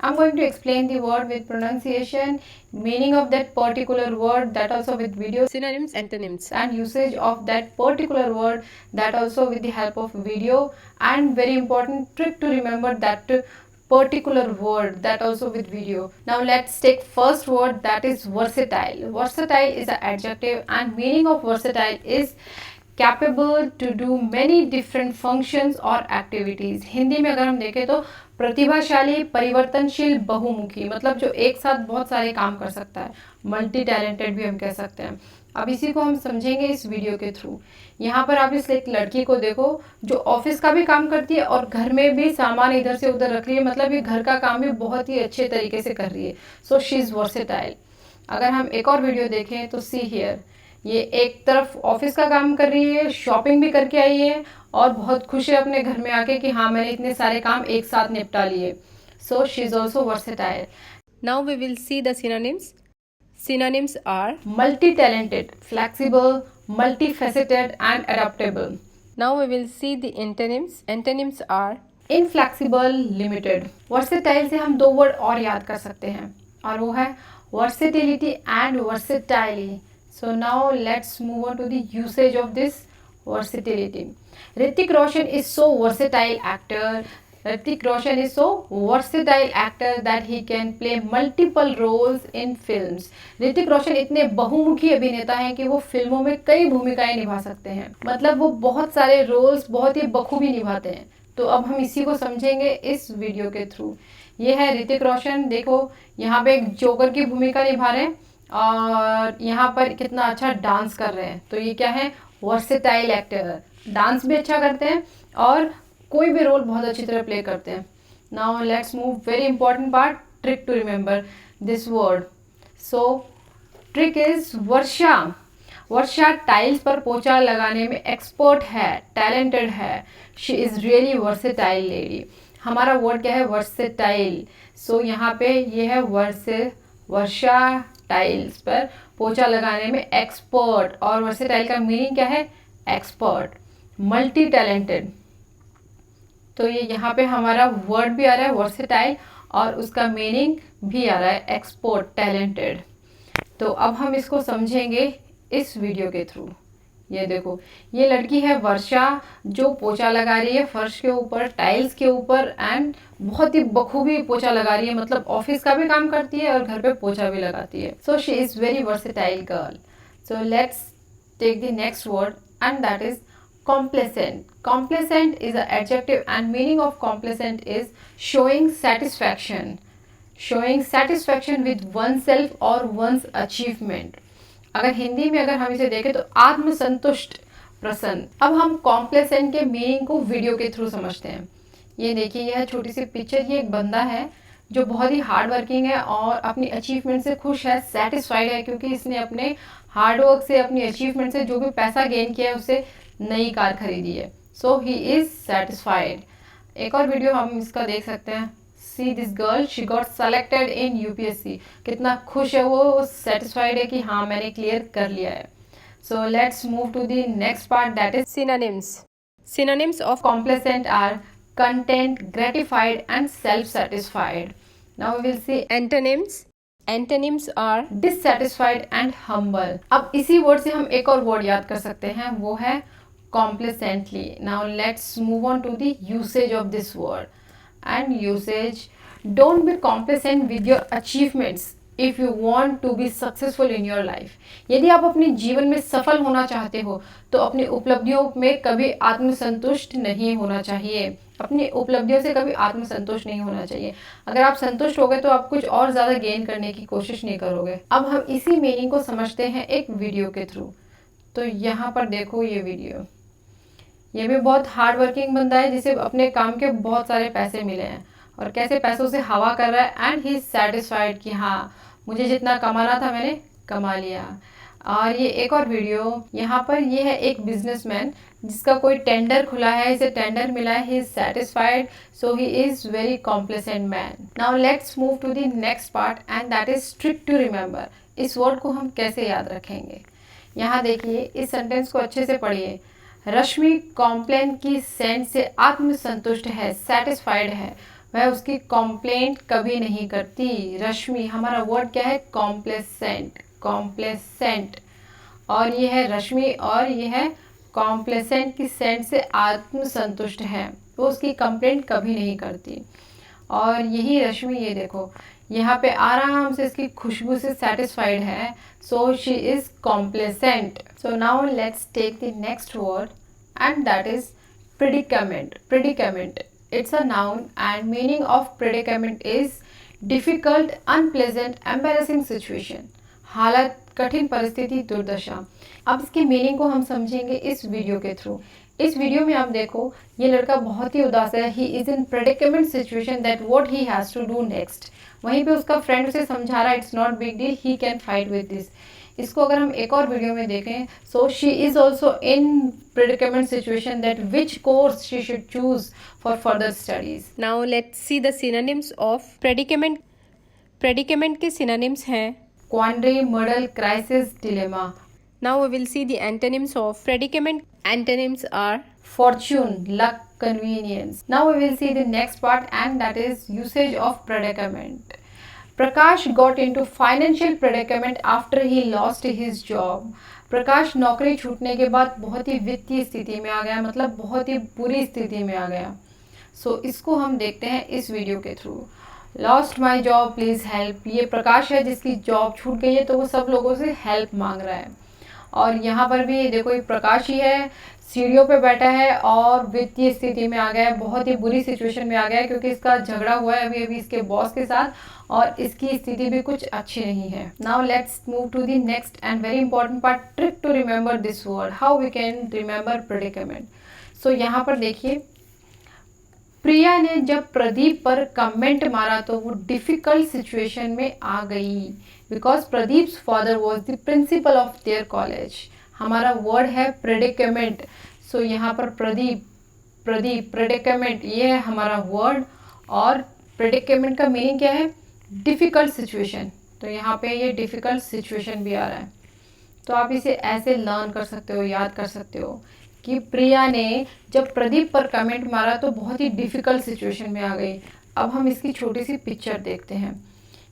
I'm going to explain the word with pronunciation, meaning of that particular word, that also with video, synonyms, antonyms, and usage of that particular word, that also with the help of video, and very important trick to remember that particular word, that also with video. Now let's take first word, that is versatile. Versatile is an adjective and meaning of versatile is capable to do many different functions और activities. Hindi में अगर हम देखें तो प्रतिभाशाली, परिवर्तनशील, बहुमुखी, मतलब जो एक साथ बहुत सारे काम कर सकता है, मल्टी टैलेंटेड भी हम कह सकते हैं। अब इसी को हम समझेंगे इस वीडियो के थ्रू। यहाँ पर आप इस एक लड़की को देखो जो ऑफिस का भी काम करती है और घर में भी सामान इधर से उधर रख रही है, मतलब ये घर का काम भी बहुत ही अच्छे तरीके से कर रही है। So she is versatile. अगर हम एक और वीडियो देखें तो सी हियर, ये एक तरफ ऑफिस का काम कर रही है, शॉपिंग भी करके आई है और बहुत खुश है अपने घर में आके कि हाँ मैंने इतने सारे काम एक साथ निपटा लिए। सो she is also versatile. Now we will see the synonyms. Synonyms are multi-talented, flexible, multifaceted and adaptable. Now we will see the antonyms. Antonyms are inflexible, limited. Versatile से हम दो वर्ड और याद कर सकते हैं और वो है versatility and versatility. So now let's move on to the usage of this versatility. Hrithik Roshan is so versatile actor. Hrithik Roshan is so versatile actor that he can play multiple roles in films. Hrithik Roshan इतने बहुमुखी अभिनेता हैं कि वो फिल्मों में कई भूमिकाएं निभा सकते हैं, मतलब वो बहुत सारे रोल्स बहुत ही बखूबी निभाते हैं। तो अब हम इसी को समझेंगे इस वीडियो के थ्रू। ये है ऋतिक रोशन, देखो यहाँ पे एक जोकर की भूमिका निभा रहे हैं और यहाँ पर कितना अच्छा डांस कर रहे हैं। तो ये क्या है, वर्सेटाइल एक्टर, डांस भी अच्छा करते हैं और कोई भी रोल बहुत अच्छी तरह प्ले करते हैं। Now let's move very important part, trick to remember this word. So trick is Varsha. Varsha tiles पर पोछा लगाने में एक्सपर्ट है, टैलेंटेड है। She is really versatile lady. हमारा वर्ड क्या है, वर्सेटाइल। सो यहाँ पे ये है वर्षा टाइल्स पर पोछा लगाने में एक्सपर्ट, और वर्सेटाइल का मीनिंग क्या है, एक्सपर्ट, मल्टी टैलेंटेड। तो ये यहाँ पे हमारा वर्ड भी आ रहा है वर्सेटाइल और उसका मीनिंग भी आ रहा है एक्सपर्ट, टैलेंटेड। तो अब हम इसको समझेंगे इस वीडियो के थ्रू। ये देखो, ये लड़की है वर्षा जो पोछा लगा रही है फर्श के ऊपर, टाइल्स के ऊपर, एंड बहुत ही बखूबी पोछा लगा रही है, मतलब ऑफिस का भी काम करती है और घर पे पोछा भी लगाती है। So she is very versatile girl. So let's take the next word and that is complacent. Complacent is an adjective and meaning of complacent is showing satisfaction. Showing satisfaction with oneself or one's achievement. अगर हिंदी में अगर हम इसे देखें तो आत्मसंतुष्ट, प्रसन्न। अब हम complacent के मीनिंग को वीडियो के थ्रू समझते हैं। ये देखिए, यह छोटी सी पिक्चर, ये एक बंदा है जो बहुत ही हार्ड वर्किंग है और अपनी अचीवमेंट से खुश है, सेटिस्फाइड है, क्योंकि इसने अपने हार्डवर्क से, अपनी अचीवमेंट से जो भी पैसा गेन किया है उससे नई कार खरीदी है। सो ही इज सेटिस्फाइड। एक और वीडियो हम इसका देख सकते हैं। सी this girl, she got selected in UPSC. कितना खुश है वो, सेटिस्फाइड है कि हाँ मैंने क्लियर कर लिया है। So let's move to the next part, that is synonyms. Synonyms of complacent are content, gratified and self-satisfied. Now we will see antonyms. Antonyms are dissatisfied and humble. अब इसी वर्ड से हम एक और वर्ड याद कर सकते हैं, वो है complacently. Now let's move on to the usage of this word. And usage, don't be complacent with your achievements if you want to be successful in your life. यदि आप अपने जीवन में सफल होना चाहते हो तो अपनी उपलब्धियों में कभी आत्मसंतुष्ट नहीं होना चाहिए। अपनी उपलब्धियों से कभी आत्मसंतुष्ट नहीं होना चाहिए। अगर आप संतुष्ट हो गए तो आप कुछ और ज़्यादा गेन करने की कोशिश नहीं करोगे। अब हम इसी मीनिंग को समझते हैं एक वीडियो के थ्रू। तो यहाँ पर देखो ये वीडियो, ये भी बहुत हार्ड वर्किंग बंदा है जिसे अपने काम के बहुत सारे पैसे मिले हैं और कैसे पैसों से हवा कर रहा है, एंड ही इज सेटिस्फाइड कि हाँ मुझे जितना कमाना था मैंने कमा लिया। और ये एक और वीडियो, यहाँ पर ये है एक बिजनेसमैन जिसका कोई टेंडर खुला है, इसे टेंडर मिला है, he is satisfied, so he is very complacent man. Now let's move to the next part and that is trick to remember. इस वर्ड को हम कैसे याद रखेंगे, यहाँ देखिए, इस सेंटेंस को अच्छे से पढ़िए। रश्मि कॉम्प्लेन की सेंट से आत्मसंतुष्ट है, सेटिस्फाइड है। वह उसकी कंप्लेंट कभी नहीं करती। रश्मि, हमारा वर्ड क्या है? Complacent, complacent. और ये है रश्मि और ये है कॉम्प्लेसेंट की सेंट से आत्मसंतुष्ट है, वो उसकी कंप्लेंट कभी नहीं करती। और यही रश्मि, ये देखो यहाँ पे आराम से इसकी खुशबू से सेटिस्फाइड है, so she is complacent. So now let's take the next word and that is predicament. Predicament, it's a noun and meaning of predicament is difficult, unpleasant, embarrassing situation। हालत, कठिन परिस्थिति, दुर्दशा। अब इसके मीनिंग को हम समझेंगे इस वीडियो के थ्रू। इस वीडियो में आप देखो, ये लड़का बहुत ही उदास है। He is in predicament situation that what he has to do next. वहीं पे उसका फ्रेंड उसे समझा रहा है, it's not big deal, he can fight with this. इसको अगर हम एक और वीडियो में देखें, so she is also in predicament situation that which course she should choose for further studies। Now let's see the synonyms of predicament। predicament के synonyms हैं quandary, muddle, crisis, dilemma। Now we will see the antonyms of predicament। Antonyms are fortune, luck, convenience। Now we will see the next part and that is usage of predicament। Prakash got into financial predicament after he lost his job। प्रकाश नौकरी छूटने के बाद बहुत ही वित्तीय स्थिति में आ गया, मतलब बहुत ही बुरी स्थिति में आ गया। सो इसको हम देखते हैं इस वीडियो के through. Lost my job please help. ये प्रकाश है जिसकी जॉब छूट गई है, तो वो सब लोगों से हेल्प मांग रहा है। और यहाँ पर भी देखो, ये प्रकाश ही है, सीढ़ियों पे बैठा है और वित्तीय स्थिति में आ गया है, बहुत ही बुरी सिचुएशन में आ गया है, क्योंकि इसका झगड़ा हुआ है अभी अभी इसके बॉस के साथ और इसकी स्थिति भी कुछ अच्छी नहीं है। Now let's move to the next and very important part, trick to remember this word, how we can remember predicament. So यहाँ पर देखिए, प्रिया ने जब प्रदीप पर कमेंट मारा तो वो डिफिकल्ट सिचुएशन में आ गई, because Pradeep's father was the principal of their college. हमारा वर्ड है प्रेडिकेमेंट। सो यहाँ पर प्रदीप, प्रेडिकेमेंट, ये है हमारा वर्ड। और प्रेडिकेमेंट का मीनिंग क्या है? Difficult situation. तो यहाँ पे ये डिफ़िकल्ट सिचुएशन भी आ रहा है, तो आप इसे ऐसे लर्न कर सकते हो, याद कर सकते हो कि प्रिया ने जब प्रदीप पर कमेंट मारा तो बहुत ही डिफ़िकल्ट सिचुएशन में आ गई। अब हम इसकी छोटी सी पिक्चर देखते हैं।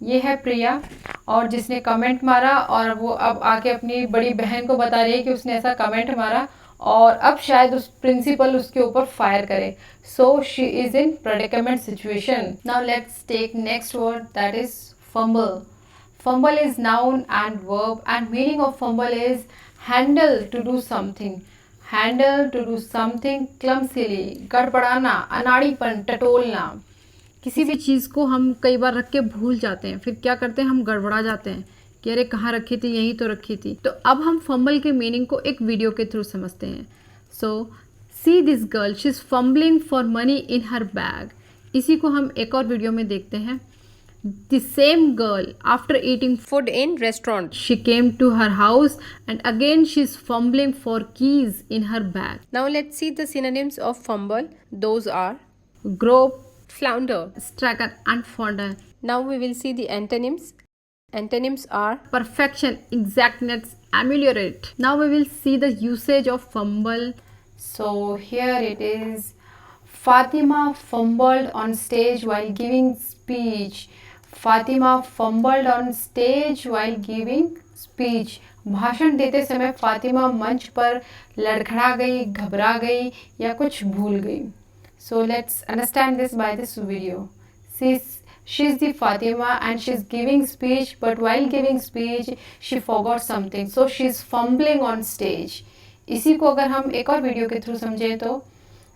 ये है प्रिया और जिसने कमेंट मारा, और वो अब आके अपनी बड़ी बहन को बता रही है कि उसने ऐसा कमेंट मारा और अब शायद उस प्रिंसिपल उसके ऊपर फायर करे। So she is in predicament situation. Now let's take next word that is fumble. Fumble is noun and verb and meaning of fumble is handle to do something. Handle to do something clumsily, गड़बड़ाना, अनाड़ीपन, टटोलना। किसी भी चीज़ को हम कई बार रख के भूल जाते हैं, फिर क्या करते हैं, हम गड़बड़ा जाते हैं कि अरे कहाँ रखी थी, यहीं तो रखी थी। तो अब हम फंबल के मीनिंग को एक वीडियो के थ्रू समझते हैं। So see this girl, she is fumbling for money in her bag. इसी को हम एक और वीडियो में देखते हैं। The same girl after eating food in restaurant। she came to her house and again she is fumbling for keys in her bag। Now let's see the synonyms of fumble। Those are grope, flounder। straggle and fonder। Now we will see the antonyms। Antonyms are perfection, exactness, ameliorate। Now we will see the usage of fumble। So here it is, Fatima fumbled on stage while giving speech। Fatima fumbled on stage while giving speech। भाषण देते समय फातिमा मंच पर लड़खड़ा गई, घबरा गई या कुछ भूल गई। So let's understand this by this video। She's the Fatima and she's giving speech, but while giving speech she forgot something, so she's fumbling on stage। इसी को अगर हम एक और वीडियो के थ्रू समझें तो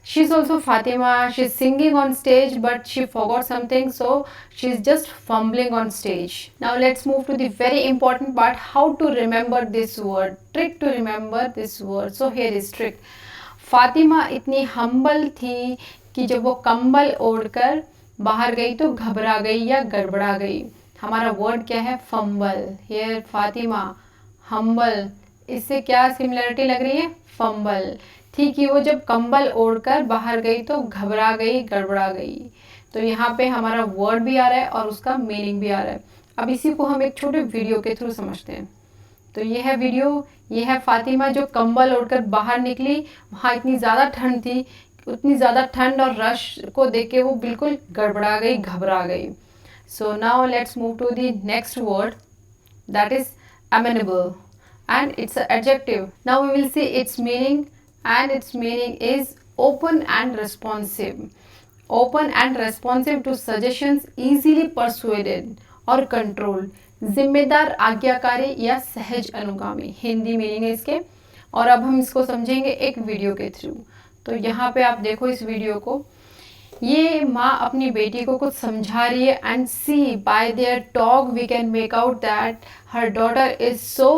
she's also Fatima, she's singing on stage but she forgot something, so she's just fumbling on stage। Now let's move to the very important part, how to remember this word, trick to remember this word। So here is trick। Fatima इतनी humble थी कि जब वो कंबल ओढ़कर बाहर गई तो घबरा गई या गड़बड़ा गई। हमारा वर्ड क्या है? फंबल। हियर फातिमा, हम्बल, इससे क्या सिमिलरिटी लग रही है? फंबल। ठीक है, वो जब कंबल ओढ़कर बाहर गई तो घबरा गई, गड़बड़ा गई। तो यहाँ पे हमारा वर्ड भी आ रहा है और उसका मीनिंग भी आ रहा है। अब इसी को हम एक छोटे वीडियो के थ्रू समझते हैं। तो ये है वीडियो, ये है फातिमा जो कंबल ओढ़कर बाहर निकली। वहाँ इतनी ज़्यादा ठंड थी उतनी ज़्यादा ठंड और रश को देख के वो बिल्कुल गड़बड़ा गई, घबरा गई. So now let's move to the next word, that is amenable, and it's an adjective. Now we will see its meaning, and its meaning is open and responsive. Open and responsive to suggestions, easily persuaded और controlled. जिम्मेदार, आज्ञाकारी या सहज अनुगामी, Hindi meaning है इसके. और अब हम इसको समझेंगे एक वीडियो के थ्रू. तो यहाँ पे आप देखो इस वीडियो को. ये माँ अपनी बेटी को कुछ समझा रही है. And see by their talk we can make out that her daughter is so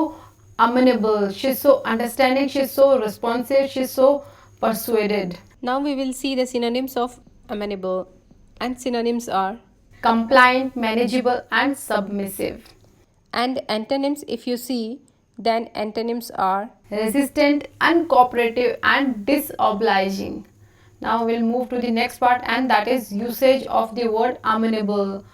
amenable, she is so understanding, she is so responsive, she is so persuaded. Now we will see the synonyms of amenable, and synonyms are compliant, manageable and submissive. And antonyms, if you see, then antonyms are resistant, uncooperative and disobliging. Now we'll move to the next part, and that is usage of the word amenable.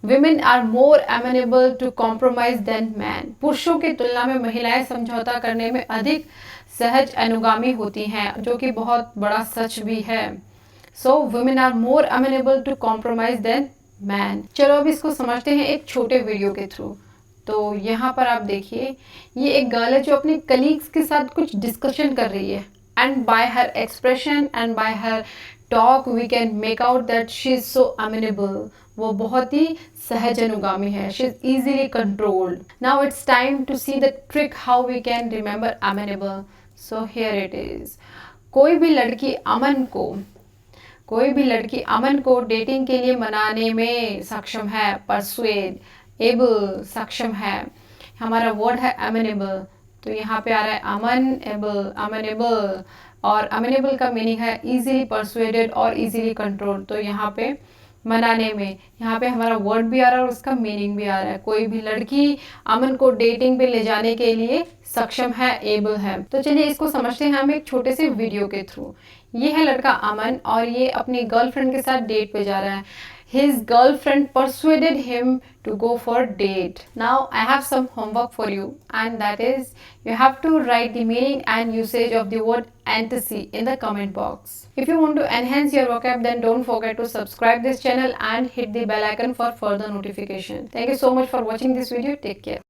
Women are more amenable to compromise than men. पुरुषों की तुलना में महिलाएं समझौता करने में अधिक सहज अनुगामी होती हैं, जो कि बहुत बड़ा सच भी है. So women are more amenable to compromise than men. चलो अब इसको समझते हैं एक छोटे वीडियो के थ्रू. तो यहाँ पर आप देखिए, ये एक गर्ल है जो अपने कलीग्स के साथ कुछ डिस्कशन कर रही है. And by her expression and by her talk we can make out that she is so amenable. वो बहुत ही सहज अनुगामी है. She is easily controlled. Now it's time to see the trick how we can remember amenable. So here it is. कोई भी लड़की अमन को dating के लिए मनाने में सक्षम है. परसुएड, एबल, सक्षम है. हमारा वर्ड है amenable. तो यहाँ पे आ रहा है amenable, और amenable का मीनिंग है easily persuaded और easily controlled. तो यहाँ पे मनाने में, यहाँ पे हमारा वर्ड भी आ रहा है और उसका मीनिंग भी आ रहा है. कोई भी लड़की अमन को डेटिंग पे ले जाने के लिए सक्षम है, एबल है. तो चलिए इसको समझते हैं हम एक छोटे से वीडियो के थ्रू. ये है लड़का अमन और ये अपनी गर्लफ्रेंड के साथ डेट पे जा रहा है. His girlfriend persuaded him to go for date. Now I have some homework for you, and that is you have to write the meaning and usage of the word antecedent in the comment box. If you want to enhance your vocab, then don't forget to subscribe this channel and hit the bell icon for further notification. Thank you so much for watching this video. Take care.